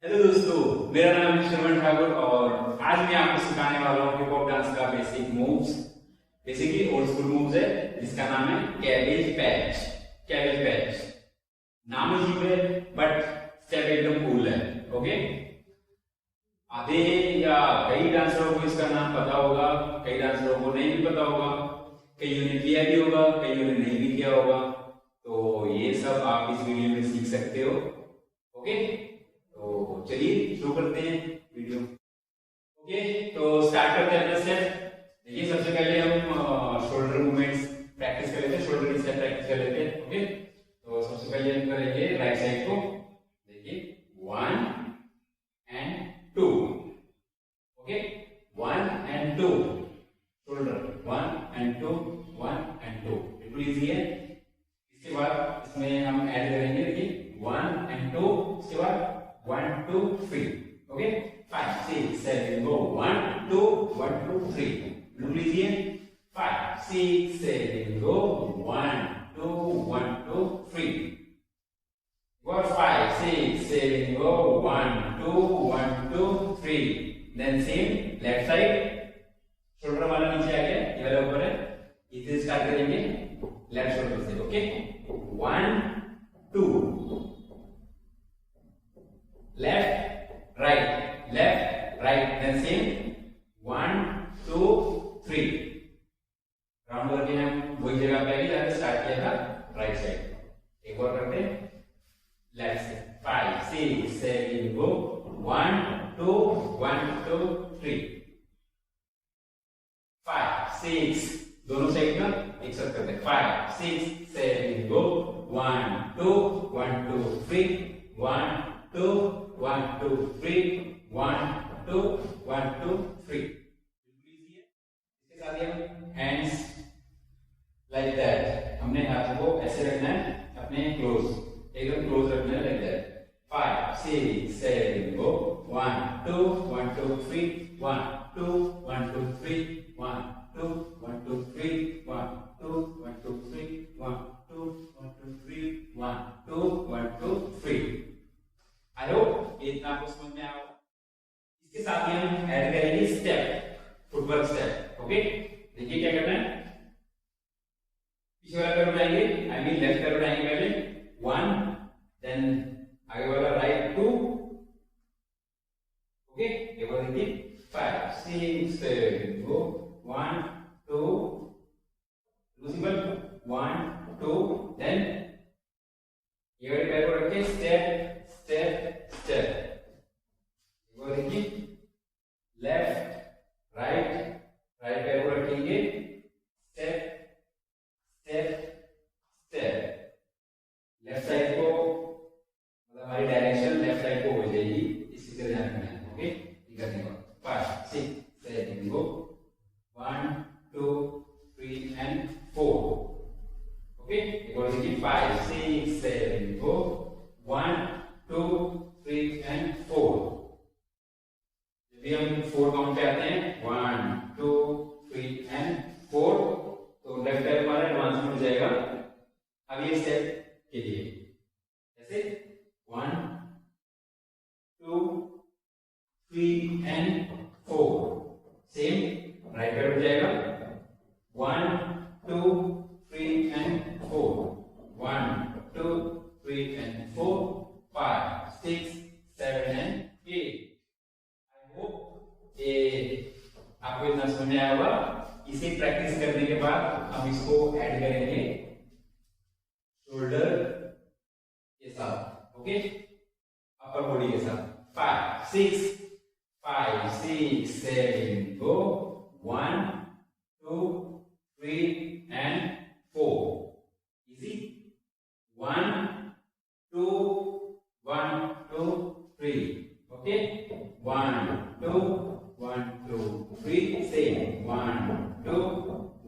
Hello दोस्तों, मेरा नाम है सरवन ठाकुर और आज मैं आपको सिखाने वाला हूँ हिप हॉप डांस का basic moves. Basically old school moves है जिसका नाम है कैबेज पैच। कैबेज पैच नाम अजीब है बट स्टेप एकदम कूल है। ओके, आधे या कई डांसरों को इसका नाम पता होगा, कई डांसरों को नहीं भी पता होगा, कईयों ने किया भी होगा, कईयों ने नहीं भी किया होगा। तो ये सब आप इस वीडियो में सीख सकते हो। ओके, तो चलिए शुरू करते हैं वीडियो। ओके, तो स्टार्ट करते हैं अपना स्टेप। देखिए, सबसे पहले हम शोल्डर मूवमेंट्स प्रैक्टिस कर लेते हैं, शोल्डर की स्टेप प्रैक्टिस कर लेते हैं। ओके, तो सबसे पहले हम करेंगे राइट साइड को। देखिए 1 and 2। Okay, 1 and 2 shoulder, 1 and 2, 1 and 2। बिल्कुल इजी है। इसके बाद इसमें हम ऐड करेंगे, देखिए 1 and 2, इसके बाद 1 2 3। ओके, 5 6 7 गो 1 2 1 2 3। बिल्कुल इजी है। 5 6 7 गो 1 2 1 2 3। Got 5 6 7 go 1 2 1 2 3। Then same left side, shoulder वाला नीचे आ गया, ये वाला ऊपर है। इसे स्टार्ट करेंगे लेफ्ट शोल्डर से। Okay, 1 2 left right, then same 1 2 3। Round करके हम वही जगह पे आगे जहां से स्टार्ट किया था, राइट साइड। एक और करते हैं लेफ्ट से। 5 6 7 गो 1 2 1 2 3। 5 6 दोनों साइड का एक साथ करते हैं। 5 6 7 गो 1 2 1 2 3 1 2 1 2 3 1 2 1 2 3। इसके साथ ही हम हैंड्स लाइक दैट, हमने हाथ को ऐसे रखना है, अपने क्लोज, एकदम क्लोज रखना है like that. 5 6 7 go 1 2 1 2 3 1 2 1 2 3 1 2 1 2 3 1 2 1 2 3 1 2 1 2 3 1 2 1 2 3। I hope ये इतना आपको समझ में आया होगा। इसके साथ ही हम ऐड करेंगे स्टेप, फुटवर्क स्टेप। ओके, देखिए क्या करना है। पीछे वाला पैर उठाएंगे, आई मीन लेफ्ट पैर उठाएंगे पहले 1, देन आगे वाला राइट 2। ओके, एक बार देखिए 5 6 7 गो 1 2 सिंपल 1 2, देन ये वाले पैर को रख के स्टेप स्टेप स्टेप। वो देखिए लेफ्ट राइट, राइट पैर को रखेंगे step step step. Left side को मतलब हमारी डायरेक्शन लेफ्ट साइड को हो जाएगी, इसी तरह ध्यान रखना है। ओके, ये करने का 5 6 7 गो 1 2 3 and 4। ओके, एक और देखिए 5 6 7 गो 1 2 3 and 4। जब भी हम 4 काउंट पे आते हैं 1 2 3 and 4, तो लेफ्ट पैर हमारा एडवांसमेंट हो जाएगा अगले स्टेप के लिए। जैसे 1 2 3 and 4। सेम राइट पैर हो जाएगा 1 2 3 and 4 1 2 3 and 4 5 6 7 and 8। I hope ये आपको इतना समझ में आया होगा। इसे प्रैक्टिस करने के बाद हम इसको ऐड करेंगे शोल्डर के साथ। ओके, अपर बॉडी के साथ। 5 6 7 गो 1 2 3 and 4। इजी 1 2 1 2 3। ओके, 1 2 1 2 3। सेम 1 2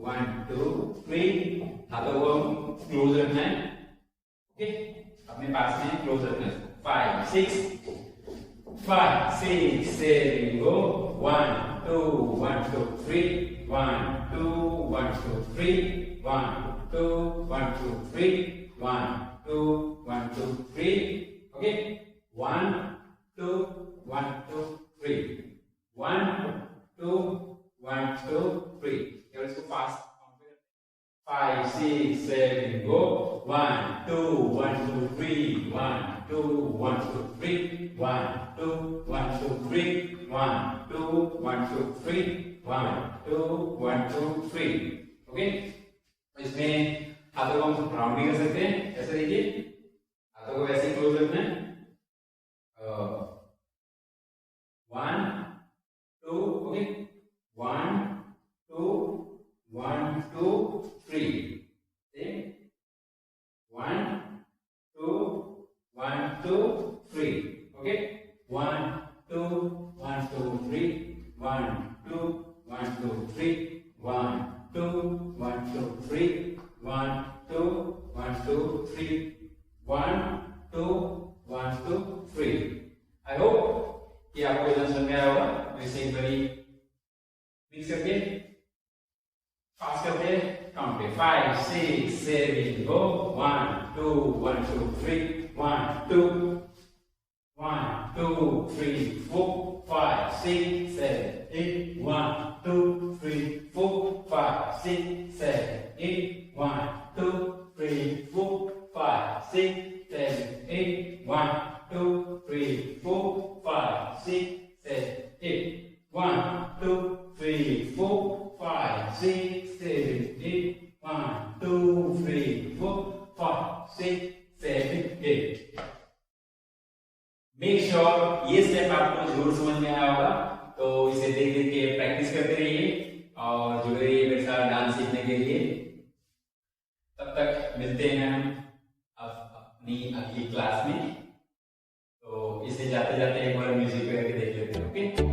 1 2 3। हाथों को हम क्लोज रखना है। ओके, अपने पास में क्लोज रखना है। 5 6 7 गो 1 2 1 2 3 1 2 1 2 3 1 2 1 2 3 1 2 1 2 3। ओके, 1 2 1 2 3 1 2 1 2 3 ये इसको फास्ट 5 6 7 go 1 2 1 2 3 1 2 1 2 3 1 2 1 2 3 1 2 1 2 3 1 2 1 2 3 ओके। इसमें हाथों को हम राउंड भी कर सकते हैं, ऐसे देखिए हाथों को वैसे क्लोज रखना है। 1 2 ओके 1 2 1 2 3 1 2 1 2 3 ओके 1 2 1 2 3 1 2 1 2 3 1 2 1 2 3 1 2 1 2 3 1 2 1 2 3 आई होप कि आपको इतना समझ में आया होगा। तो इसे एक बारी मिक्स करके फास्ट करते हैं, काउंट पे 5 6 7 गो 1 2 1 2 3 1 2 1 2 3 4 5 6 7 8 1 2 3 4 5 6 7 8 1 2 3 4 5 6 7 8 1 2 3 4 5 6 7 8 1 2 3 4 5 6 7 8 1 2 3 4 5 6 7 8 मेक श्योर ये स्टेप आपको जरूर समझ में आया होगा। तो इसे देख देख के प्रैक्टिस करते रहिए और जुड़े रहिए मेरे साथ डांस सीखने के लिए। तब तक मिलते हैं हम अपनी अगली क्लास में। तो इसे जाते जाते एक बार म्यूजिक करके देख लेते हैं ओके।